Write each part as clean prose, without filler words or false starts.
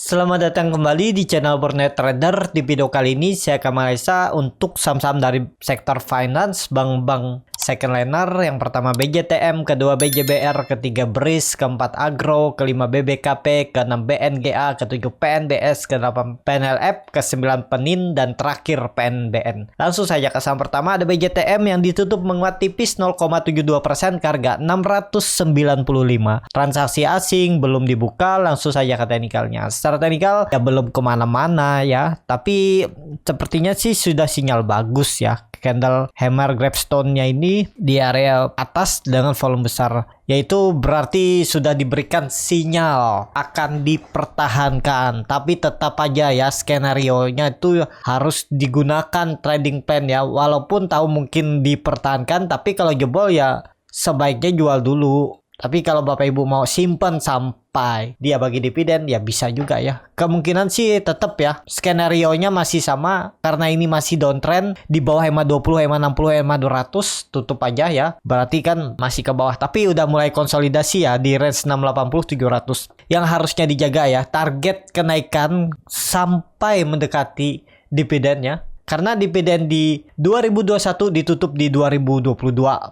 Selamat datang kembali di channel Burnet Trader. Di video kali ini saya akan menganalisa untuk saham-saham dari sektor finance, bank-bank second liner. Yang pertama BJTM, kedua BJBR, ketiga BRIS, keempat Agro, kelima BBKP, keenam BNGA, ketujuh PNBS, kedelapan PNLF, kesembilan Penin, dan terakhir PNBN. Langsung saja ke saham pertama, ada BJTM yang ditutup menguat tipis 0,72% ke harga 695. Transaksi asing belum dibuka, langsung saja ke teknikalnya. Secara teknikal ya belum kemana-mana ya, tapi sepertinya sih sudah sinyal bagus ya. Candle hammer gravestone-nya ini di area atas dengan volume besar, yaitu berarti sudah diberikan sinyal akan dipertahankan. Tapi tetap aja ya, skenario-nya itu harus digunakan trading plan ya, walaupun tahu mungkin dipertahankan, tapi kalau jebol ya sebaiknya jual dulu. Tapi kalau Bapak Ibu mau simpan sampai dia bagi dividen ya bisa juga ya. Kemungkinan sih tetap ya, skenario-nya masih sama karena ini masih downtrend di bawah EMA 20, EMA 60, EMA 200 tutup aja ya. Berarti kan masih ke bawah, tapi udah mulai konsolidasi ya di range 680 700. Yang harusnya dijaga ya, target kenaikan sampai mendekati dividennya. Karena dividen di 2021 ditutup di 2022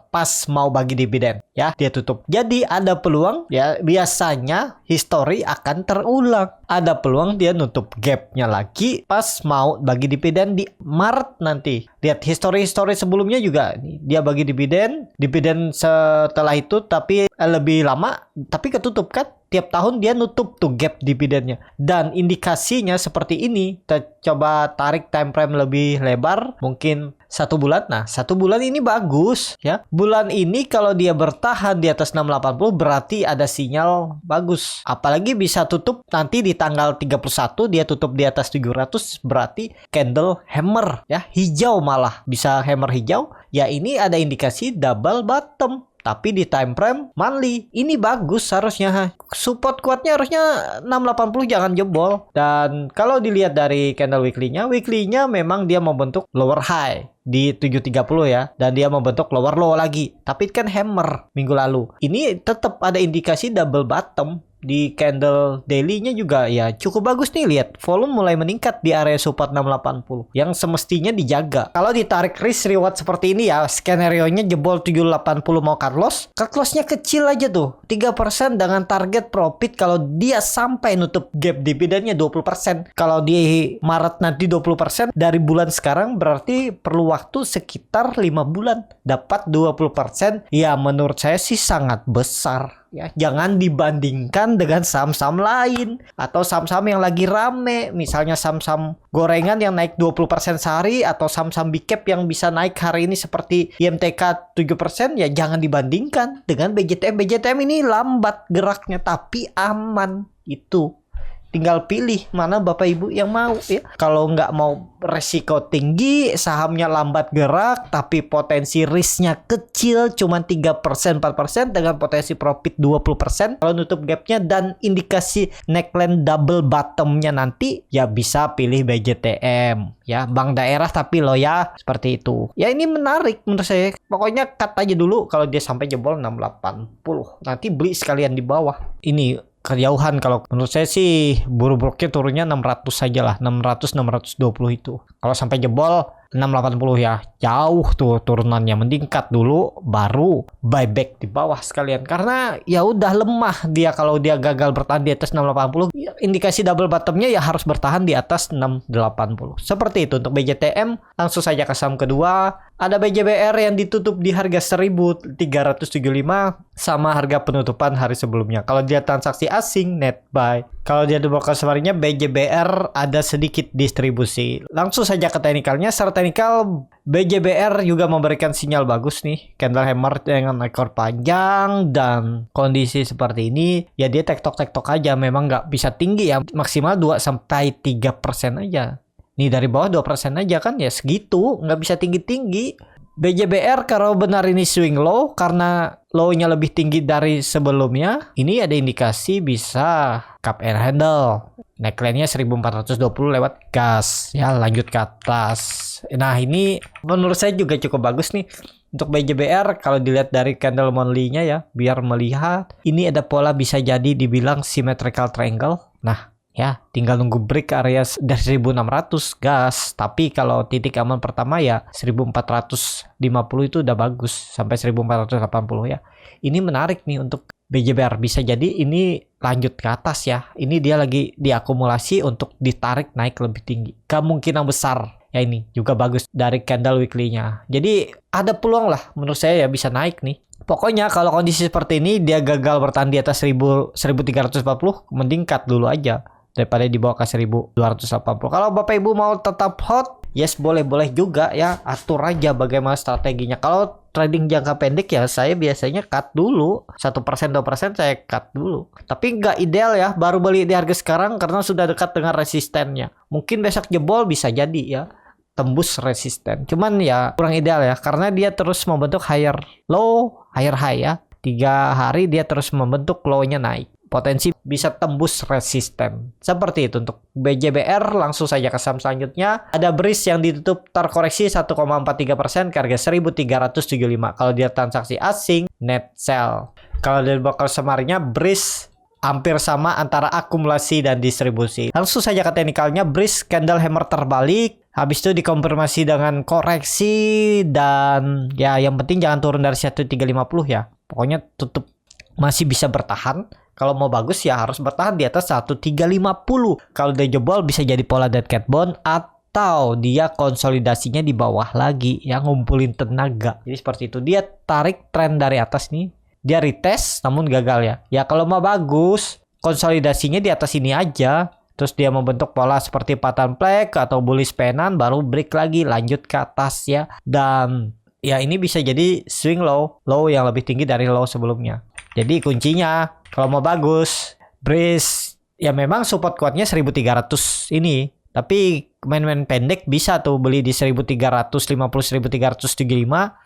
pas mau bagi dividen ya, dia tutup. Jadi ada peluang ya, biasanya histori akan terulang. Ada peluang dia nutup gapnya lagi pas mau bagi dividen di Maret nanti. Lihat histori-histori sebelumnya juga dia bagi dividen setelah itu tapi lebih lama tapi ketutup kan. Tiap tahun dia nutup tuh gap dividennya. Dan indikasinya seperti ini. Kita coba tarik time frame lebih lebar. Mungkin 1 bulan. Nah 1 bulan ini bagus ya. Bulan ini kalau dia bertahan di atas 680 berarti ada sinyal bagus. Apalagi bisa tutup nanti di tanggal 31 dia tutup di atas 700. Berarti candle hammer ya. Hijau malah. Bisa hammer hijau. Ya ini ada indikasi double bottom. Tapi di time frame monthly ini bagus harusnya. Support kuatnya harusnya 680, jangan jebol. Dan kalau dilihat dari candle weekly-nya memang dia membentuk lower high di 730 ya, dan dia membentuk lower low lagi. Tapi kan hammer minggu lalu. Ini tetap ada indikasi double bottom. Di candle daily-nya juga ya cukup bagus nih, lihat volume mulai meningkat di area support 680 yang semestinya dijaga. Kalau ditarik risk reward seperti ini ya, skenario-nya jebol 780 mau cut loss-nya kecil aja tuh 3% dengan target profit kalau dia sampai nutup gap dividennya 20%. Kalau di Maret nanti 20% dari bulan sekarang berarti perlu waktu sekitar 5 bulan dapat 20%. Ya menurut saya sih sangat besar. Ya, jangan dibandingkan dengan saham-saham lain atau saham-saham yang lagi rame, misalnya saham-saham gorengan yang naik 20% sehari atau saham-saham big cap yang bisa naik hari ini seperti IMTK 7%, ya jangan dibandingkan dengan BJTM. BJTM ini lambat geraknya tapi aman itu. Tinggal pilih mana Bapak Ibu yang mau ya. Kalau nggak mau resiko tinggi, sahamnya lambat gerak, tapi potensi risknya kecil, cuma 3%, 4% dengan potensi profit 20%. Kalau nutup gapnya dan indikasi neckline double bottomnya nanti, ya bisa pilih BJTM. Ya, bank daerah tapi lo ya, seperti itu. Ya ini menarik menurut saya. Pokoknya cut aja dulu kalau dia sampai jebol 680. Nanti beli sekalian di bawah. Ini kejauhan, kalau menurut saya sih buru-buruknya turunnya 600 saja lah, 600-620 itu. Kalau sampai jebol 680 ya jauh tuh turunannya, mending cut dulu baru buyback di bawah sekalian, karena ya udah lemah dia. Kalau dia gagal bertahan di atas 680 ya, indikasi double bottomnya ya harus bertahan di atas 680. Seperti itu untuk BJTM. Langsung saja ke saham kedua, ada BJBR yang ditutup di harga 1375 sama harga penutupan hari sebelumnya. Kalau dia transaksi asing net buy, kalau dia di broker safarinya BJBR ada sedikit distribusi. Langsung saja ke teknikalnya. Secara teknikal BJBR juga memberikan sinyal bagus nih, candle hammer dengan ekor panjang dan kondisi seperti ini ya dia tektok-tektok aja, memang nggak bisa tinggi ya, maksimal 2-3% aja. Nih dari bawah 2% aja kan ya segitu, nggak bisa tinggi-tinggi. BJBR kalau benar ini swing low karena low-nya lebih tinggi dari sebelumnya, ini ada indikasi bisa cup and handle. Neckline-nya 1420 lewat gas ya, lanjut ke atas. Nah ini menurut saya juga cukup bagus nih untuk BJBR. Kalau dilihat dari candle monthly-nya ya, biar melihat ini ada pola bisa jadi dibilang symmetrical triangle. Nah Ya, tinggal nunggu break area dari 1600 gas. Tapi kalau titik aman pertama ya 1450 itu udah bagus sampai 1480 ya. Ini menarik nih untuk BJBR, bisa jadi ini lanjut ke atas ya. Ini dia lagi diakumulasi untuk ditarik naik lebih tinggi. Kemungkinan besar ya, ini juga bagus dari candle weekly-nya. Jadi ada peluang lah menurut saya ya bisa naik nih. Pokoknya kalau kondisi seperti ini dia gagal bertahan di atas 1340, mending cut dulu aja daripada dibawa ke 1280. Kalau Bapak Ibu mau tetap hot, yes boleh-boleh juga ya, atur aja bagaimana strateginya. Kalau trading jangka pendek ya saya biasanya cut dulu 1% 2% saya cut dulu. Tapi nggak ideal ya baru beli di harga sekarang karena sudah dekat dengan resistennya. Mungkin besok jebol bisa jadi ya, tembus resisten. Cuman ya kurang ideal ya karena dia terus membentuk higher low, higher high ya. 3 hari dia terus membentuk low-nya naik. Potensi bisa tembus resisten. Seperti itu untuk BJBR. Langsung saja ke saham selanjutnya. Ada BRIS yang ditutup terkoreksi 1,43% ke harga 1375. Kalau dia transaksi asing, net sell. Kalau dari bakal semarinya, BRIS hampir sama antara akumulasi dan distribusi. Langsung saja ke teknikalnya, BRIS candle hammer terbalik. Habis itu dikonfirmasi dengan koreksi dan ya yang penting jangan turun dari 1350 ya. Pokoknya tutup masih bisa bertahan. Kalau mau bagus ya harus bertahan di atas 1350. Kalau dia jebol bisa jadi pola dead cat bone atau dia konsolidasinya di bawah lagi yang ngumpulin tenaga. Jadi seperti itu. Dia tarik tren dari atas nih. Dia retest namun gagal ya. Ya kalau mau bagus konsolidasinya di atas ini aja. Terus dia membentuk pola seperti pattern flag atau bullish penan baru break lagi lanjut ke atas ya. Dan ya ini bisa jadi swing low yang lebih tinggi dari low sebelumnya. Jadi kuncinya kalau mau bagus, BRIS ya memang support kuatnya 1300 ini. Tapi main-main pendek bisa tuh beli di 1350, 1375,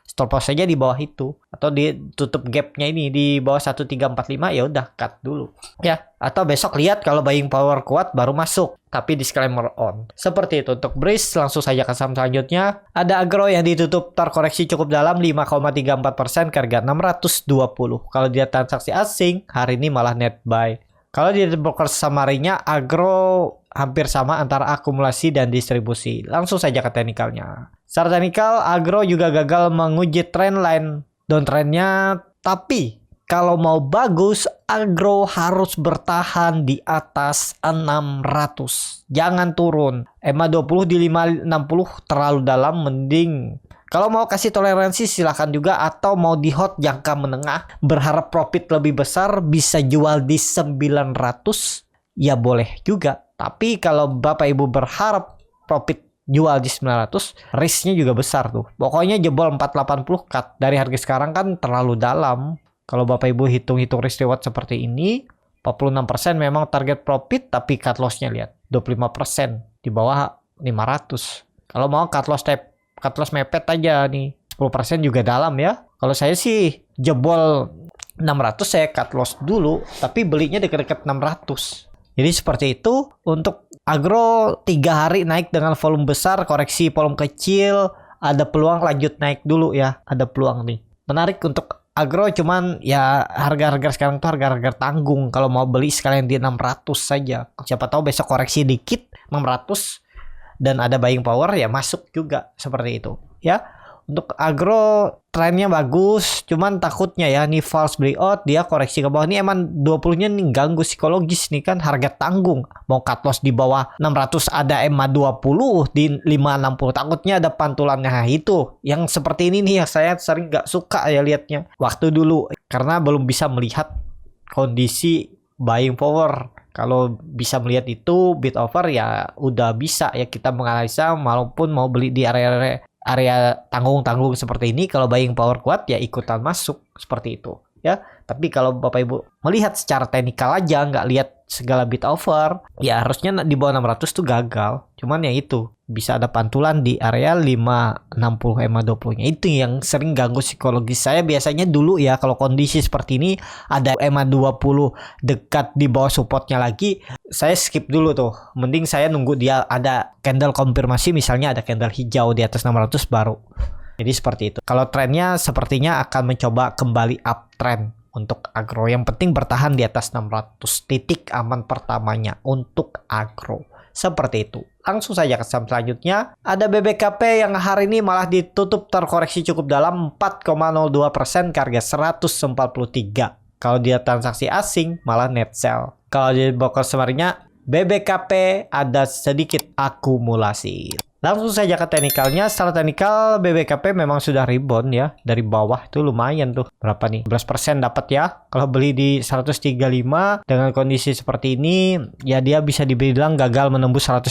stop loss saja di bawah itu. Atau ditutup gapnya ini di bawah 1345 ya udah cut dulu. Ya, atau besok lihat kalau buying power kuat baru masuk. Tapi disclaimer on. Seperti itu untuk BRIS. Langsung saja ke saham selanjutnya. Ada Agro yang ditutup terkoreksi cukup dalam 5,34% ke harga 620. Kalau dia transaksi asing, hari ini malah net buy. Kalau di broker samarinya, Agro hampir sama antara akumulasi dan distribusi. Langsung saja ke teknikalnya. Secara teknikal, Agro juga gagal menguji trendline downtrendnya. Tapi kalau mau bagus, Agro harus bertahan di atas 600. Jangan turun. EMA 20 di 560 terlalu dalam, mending. Kalau mau kasih toleransi silahkan juga, atau mau di hot jangka menengah berharap profit lebih besar bisa jual di 900 ya boleh juga. Tapi kalau Bapak Ibu berharap profit jual di 900 risknya juga besar tuh. Pokoknya jebol 480 cut dari harga sekarang kan terlalu dalam. Kalau Bapak Ibu hitung-hitung risk reward seperti ini 46% memang target profit tapi cut loss-nya lihat 25% di bawah 500. Kalau mau cut loss mepet aja nih 10% juga dalam ya. Kalau saya sih jebol 600 saya cut loss dulu tapi belinya dekat-dekat 600. Jadi seperti itu untuk Agro 3 hari naik dengan volume besar, koreksi volume kecil, ada peluang lanjut naik dulu ya, ada peluang nih. Menarik untuk Agro, cuman ya harga-harga sekarang tuh harga-harga tanggung. Kalau mau beli sekalian di 600 saja. Siapa tahu besok koreksi dikit 600 dan ada buying power ya masuk juga seperti itu ya. Untuk Agro trennya bagus, cuman takutnya ya nih false breakout, dia koreksi ke bawah. Ini emang 20-nya nih ganggu psikologis nih kan, harga tanggung. Mau cut loss di bawah 600 ada EMA 20 di 560. Takutnya ada pantulannya. Nah, itu yang seperti ini nih yang saya sering gak suka ya liatnya. Waktu dulu karena belum bisa melihat kondisi buying power. Kalau bisa melihat itu bid offer ya udah bisa ya kita menganalisa, walaupun mau beli di area tanggung-tanggung seperti ini, kalau buying power kuat ya ikutan masuk seperti itu ya. Tapi kalau Bapak Ibu melihat secara teknikal aja, nggak lihat segala bid offer, ya harusnya di bawah 600 tuh gagal. Cuman ya itu bisa ada pantulan di area 560 EMA 20-nya. Itu yang sering ganggu psikologis saya biasanya dulu ya. Kalau kondisi seperti ini ada EMA 20 dekat di bawah supportnya lagi, saya skip dulu tuh. Mending saya nunggu dia ada candle konfirmasi, misalnya ada candle hijau di atas 600 baru. Jadi seperti itu. Kalau trennya sepertinya akan mencoba kembali uptrend untuk agro. Yang penting bertahan di atas 600, titik aman pertamanya untuk agro. Seperti itu. Langsung saja ke saham selanjutnya. Ada BBKP yang hari ini malah ditutup terkoreksi cukup dalam 4,02% ke harga 143. Kalau dia transaksi asing malah net sell. Kalau di broker summary-nya BBKP ada sedikit akumulasi. Langsung saja ke teknikalnya. Secara teknikal BBKP memang sudah rebound ya. Dari bawah itu lumayan tuh. Berapa nih? 11% dapat ya. Kalau beli di 135 dengan kondisi seperti ini, ya dia bisa dibilang gagal menembus 150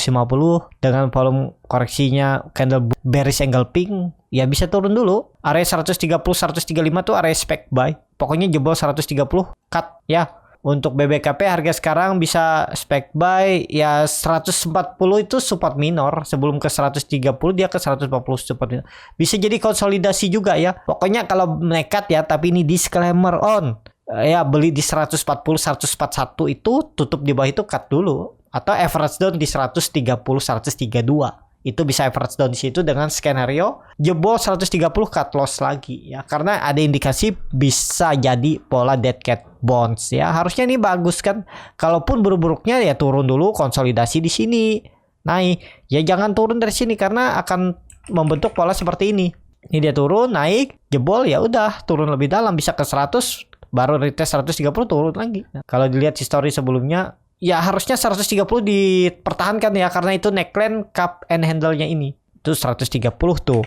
dengan volume koreksinya candle bearish engulfing. Ya bisa turun dulu. Area 130 135 tuh area spec buy. Pokoknya jebol 130 cut ya. Untuk BBKP harga sekarang bisa spec buy ya 140 itu support minor, sebelum ke 130 dia ke 140 support minor. Bisa jadi konsolidasi juga ya. Pokoknya kalau nekat ya, tapi ini disclaimer on. Ya beli di 140 141 itu tutup di bawah itu cut dulu, atau average down di 130 132. Itu bisa average down di situ dengan skenario jebol 130 cut loss lagi ya, karena ada indikasi bisa jadi pola dead cat bounce ya. Harusnya ini bagus kan. Kalaupun buruk-buruknya ya turun dulu, konsolidasi di sini. Naik ya jangan turun dari sini karena akan membentuk pola seperti ini. Ini dia turun, naik, jebol ya udah turun lebih dalam bisa ke 100 baru retest 130 turun lagi. Nah, kalau dilihat history sebelumnya ya harusnya 130 dipertahankan ya, karena itu neckline cup and handle-nya ini. Itu 130 tuh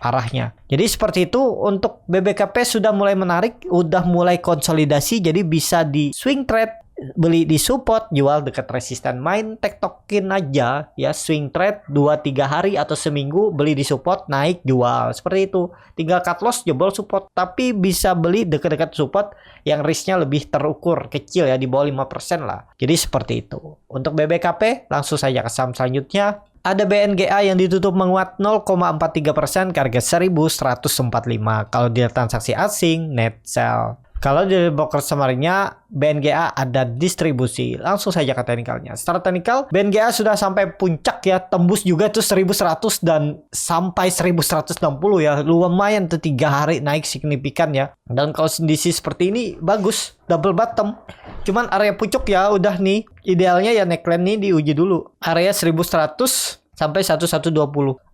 arahnya. Jadi seperti itu. Untuk BBKP sudah mulai menarik, udah mulai konsolidasi, jadi bisa di swing trade, beli di support, jual dekat resisten, main tektokin aja ya, swing trade 2-3 hari atau seminggu, beli di support, naik jual, seperti itu. Tinggal cut loss jebol support, tapi bisa beli dekat-dekat support yang risknya lebih terukur, kecil ya, di bawah 5% lah. Jadi seperti itu. Untuk BBKP langsung saja ke saham selanjutnya. Ada BNGA yang ditutup menguat 0,43% ke harga 1145. Kalau dia transaksi asing net sell. Kalau di broker summary-nya BNGA ada distribusi. Langsung saja ke teknikalnya. Secara teknikal BNGA sudah sampai puncak ya, tembus juga tuh 1100 dan sampai 1160 ya. Lumayan tuh 3 hari naik signifikan ya. Dan kalau kondisi seperti ini bagus, double bottom. Cuman area pucuk ya udah nih. Idealnya ya neckline nih diuji dulu. Area 1100 sampai 1120.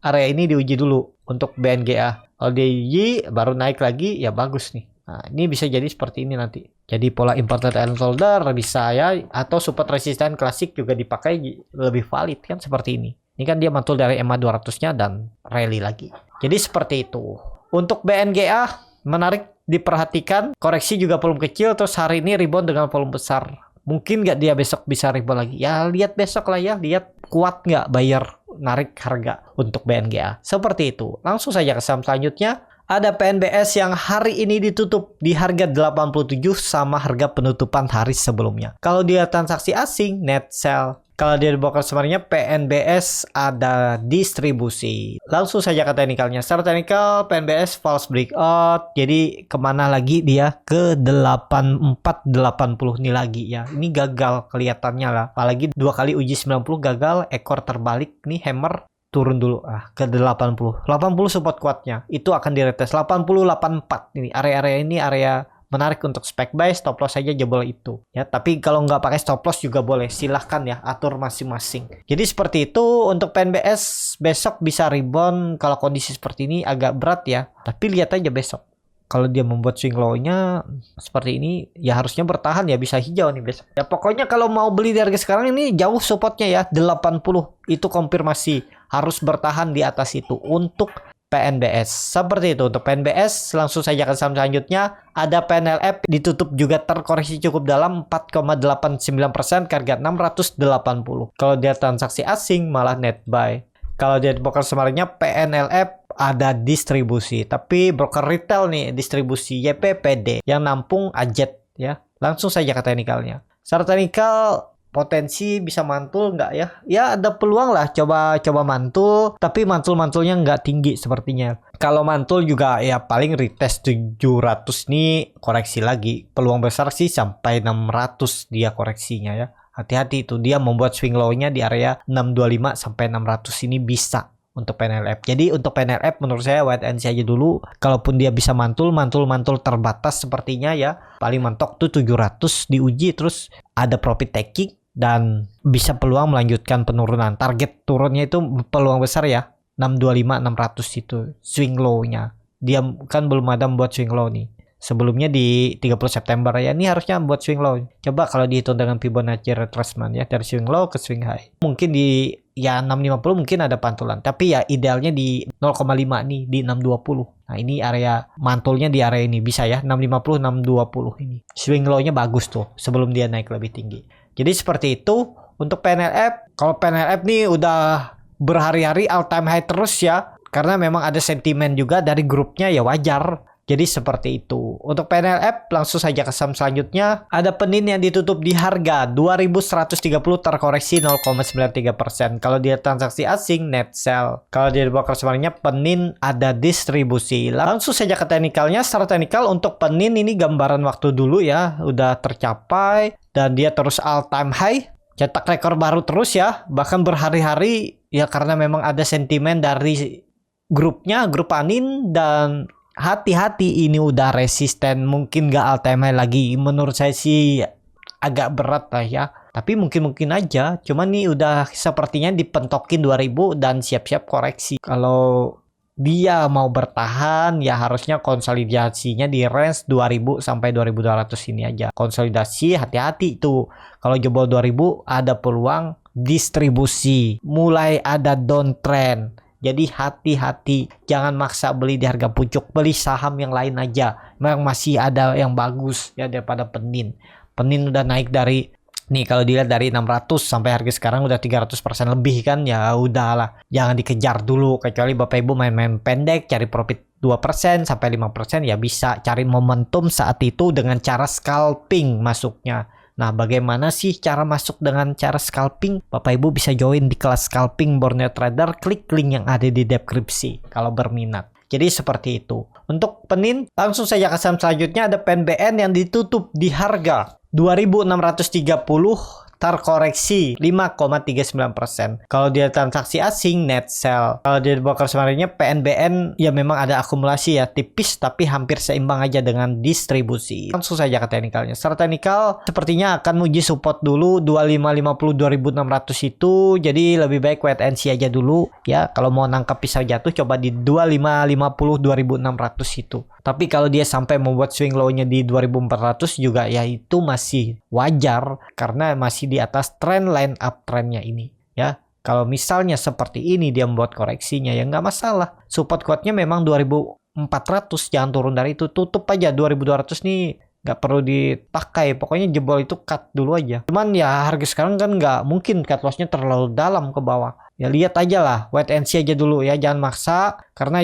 Area ini diuji dulu untuk BNGA. Kalau diuji baru naik lagi ya bagus nih. Nah, ini bisa jadi seperti ini nanti. Jadi pola important and shoulder bisa ya, atau support resisten klasik juga dipakai lebih valid kan seperti ini. Ini kan dia mantul dari EMA 200-nya dan rally lagi. Jadi seperti itu. Untuk BNGA menarik diperhatikan, koreksi juga volume kecil, terus hari ini rebound dengan volume besar. Mungkin nggak dia besok bisa rebound lagi. Ya lihat besok lah ya, lihat kuat nggak bayar narik harga untuk BNGA. Seperti itu. Langsung saja ke saham selanjutnya. Ada PNBS yang hari ini ditutup di harga 87 sama harga penutupan hari sebelumnya. Kalau dia transaksi asing, net sell. Kalau dia di broker summary-nya PNBS ada distribusi. Langsung saja ke teknikalnya. Secara teknikal PNBS false breakout. Jadi kemana lagi dia? Ke 8480 nih lagi ya. Ini gagal kelihatannya lah. Apalagi 2 kali uji 90 gagal. Ekor terbalik nih hammer. Turun dulu ke 80 support kuatnya itu akan diretes 80-84. Ini area-area ini area menarik untuk spec buy, stop loss saja jebol itu ya. Tapi kalau nggak pakai stop loss juga boleh, silahkan ya, atur masing-masing. Jadi seperti itu. Untuk PNBS besok bisa rebound. Kalau kondisi seperti ini agak berat ya, tapi lihat aja besok. Kalau dia membuat swing low-nya seperti ini, ya harusnya bertahan ya, bisa hijau nih besok. Ya pokoknya kalau mau beli di harga sekarang ini jauh supportnya ya, 80. Itu konfirmasi. Harus bertahan di atas itu untuk PNBS. Seperti itu untuk PNBS. Langsung saja ke saham selanjutnya. Ada PNLF ditutup juga terkoreksi cukup dalam 4,89% ke harga 680. Kalau dia transaksi asing malah net buy. Kalau dia broker summary-nya PNLF ada distribusi, tapi broker retail nih distribusi YPPD yang nampung Ajet ya. Langsung saja ke teknikalnya. Secara teknikal potensi bisa mantul nggak ya? Ya ada peluang lah, coba mantul, tapi mantul-mantulnya nggak tinggi sepertinya. Kalau mantul juga ya paling retest 700 nih, koreksi lagi. Peluang besar sih sampai 600 dia koreksinya ya. Hati-hati itu, dia membuat swing low-nya di area 625 sampai 600 ini bisa untuk PNLF. Jadi untuk PNLF menurut saya wait and see aja dulu. Kalaupun dia bisa mantul terbatas sepertinya ya. Paling mentok tuh 700 diuji, terus ada profit taking dan bisa peluang melanjutkan penurunan. Target turunnya itu peluang besar ya. 625 600 itu swing low-nya. Dia kan belum ada membuat swing low nih. Sebelumnya di 30 September ya, ini harusnya buat swing low. Coba kalau dihitung dengan Fibonacci retracement ya, dari swing low ke swing high. Mungkin di ya 650 mungkin ada pantulan, tapi ya idealnya di 0,5 nih, di 620. Nah ini area mantulnya di area ini bisa ya, 650 620 ini. Swing low-nya bagus tuh sebelum dia naik lebih tinggi. Jadi seperti itu untuk PNLF. Kalau PNLF nih udah berhari-hari all time high terus ya, karena memang ada sentimen juga dari grupnya ya, wajar. Jadi seperti itu. Untuk PNLF langsung saja ke saham selanjutnya. Ada Penin yang ditutup di harga 2130 terkoreksi 0,93%. Kalau dia transaksi asing net sell. Kalau dia broker sebenarnya Penin ada distribusi. Langsung saja ke teknikalnya. Secara teknikal untuk Penin ini gambaran waktu dulu ya, udah tercapai dan dia terus all time high. Cetak rekor baru terus ya, bahkan berhari-hari ya, karena memang ada sentimen dari grupnya, grup Penin, dan hati-hati ini udah resisten, mungkin gak all time high lagi. Menurut saya sih agak berat lah ya, tapi mungkin aja. Cuman nih udah sepertinya dipentokin 2000 dan siap-siap koreksi. Kalau dia mau bertahan ya harusnya konsolidasinya di range 2000 sampai 2200 ini aja. Konsolidasi, hati-hati tuh. Kalau jebol 2000 ada peluang distribusi. Mulai ada downtrend. Jadi hati-hati, jangan maksa beli di harga puncak, beli saham yang lain aja. Memang masih ada yang bagus ya daripada Penin. Penin udah naik dari nih, kalau dilihat dari 600 sampai harga sekarang udah 300% lebih kan, ya udahlah. Jangan dikejar dulu, kecuali Bapak Ibu main-main pendek, cari profit 2% sampai 5% ya bisa cari momentum saat itu dengan cara scalping masuknya. Nah, bagaimana sih cara masuk dengan cara scalping? Bapak Ibu bisa join di kelas scalping Borneo Trader, klik link yang ada di deskripsi kalau berminat. Jadi seperti itu. Untuk Penin, langsung saja ke saham selanjutnya. Ada PNBN yang ditutup di harga 2630 terkoreksi 5,39%. Kalau dia transaksi asing net sell. Kalau dia broker sebenarnya PNBN ya memang ada akumulasi ya, tipis tapi hampir seimbang aja dengan distribusi. Langsung saja ke teknikalnya. Secara teknikal sepertinya akan uji support dulu 2550 2600 itu. Jadi lebih baik wait and see aja dulu ya. Kalau mau nangkap pisau jatuh coba di 2550 2600 itu. Tapi kalau dia sampai membuat swing low-nya di 2400 juga ya itu masih wajar karena masih di atas trend line uptrendnya ini ya. Kalau misalnya seperti ini dia membuat koreksinya ya nggak masalah. Support kuatnya memang 2400, jangan turun dari itu, tutup aja 2200 nih, nggak perlu dipakai. Pokoknya jebol itu cut dulu aja. Cuman ya harga sekarang kan nggak mungkin cut loss-nya terlalu dalam ke bawah. Ya lihat aja lah, wait and see aja dulu ya, jangan maksa karena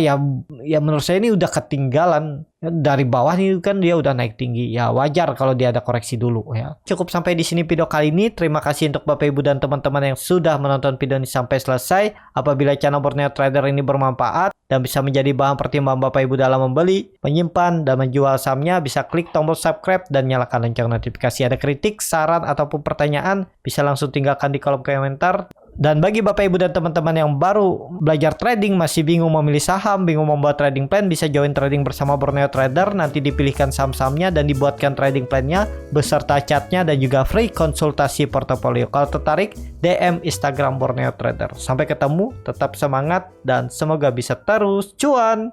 ya menurut saya ini udah ketinggalan. Dari bawah nih kan dia udah naik tinggi. Ya wajar kalau dia ada koreksi dulu ya. Cukup sampai di sini video kali ini. Terima kasih untuk Bapak Ibu dan teman-teman yang sudah menonton video ini sampai selesai. Apabila channel Borneo Trader ini bermanfaat dan bisa menjadi bahan pertimbangan Bapak Ibu dalam membeli, menyimpan, dan menjual sahamnya, bisa klik tombol subscribe dan nyalakan lonceng notifikasi. Ada kritik, saran, ataupun pertanyaan, bisa langsung tinggalkan di kolom komentar. Dan bagi Bapak Ibu dan teman-teman yang baru belajar trading, masih bingung memilih saham, bingung membuat trading plan, bisa join trading bersama Borneo Trader. Nanti dipilihkan saham-sahamnya dan dibuatkan trading plan-nya beserta chatnya dan juga free konsultasi portofolio. Kalau tertarik, DM Instagram Borneo Trader. Sampai ketemu, tetap semangat dan semoga bisa terus cuan.